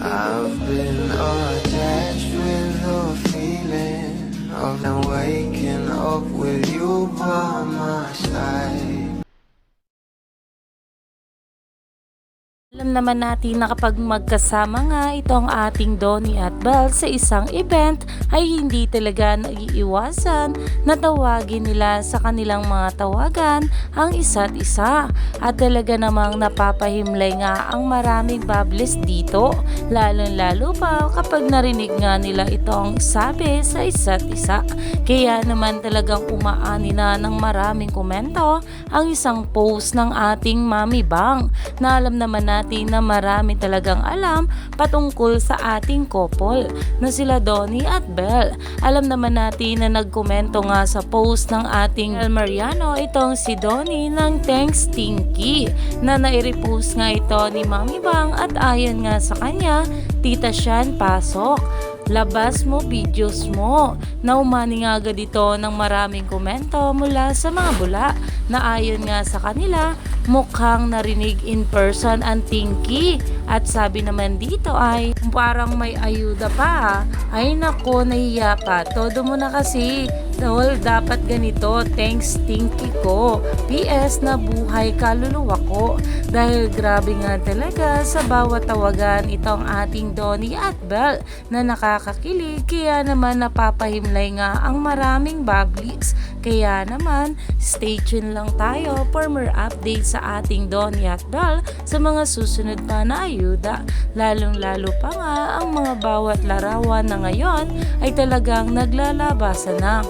I've been attached with the feeling of now waking up with you by my side. Alam naman natin na kapag magkasama nga itong ating Donnie at Belle sa isang event ay hindi talaga naiiwasan na tawagin nila sa kanilang mga tawagan ang isa't isa. At talaga namang napapahimlay nga ang maraming bubbles dito, lalo pa kapag narinig nga nila itong sabi sa isa't isa. Kaya naman talagang umaani na ng maraming komento ang isang post ng ating Mami Bang na alam naman natin na marami talagang alam patungkol sa ating couple na sila Donnie at Belle. Alam naman natin na nagkomento nga sa post ng ating El Mariano itong si Donnie ng thanks Tinky na nai-repost nga ito ni Mami Bang at ayon nga sa kanya, Tita Shan pasok. Labas mo videos mo na umani nga agad ito ng maraming komento mula sa mga bula na ayon nga sa kanila mukhang narinig in person ang Tinky at sabi naman dito ay parang may ayuda pa ay nako nahiya pa todo mo na kasi dahil dapat ganito thanks Tinky ko PS na buhay kaluluwa ko dahil grabe nga talaga sa bawat tawagan itong ating Donnie at Belle na nakakakilig kaya naman napapahimlay nga ang maraming bubblies kaya naman stay tuned lang tayo for more updates sa ating Donnie at Belle sa mga susunod pa na ayuda lalo pa nga ang mga bawat larawan na ngayon ay talagang naglalabasan na.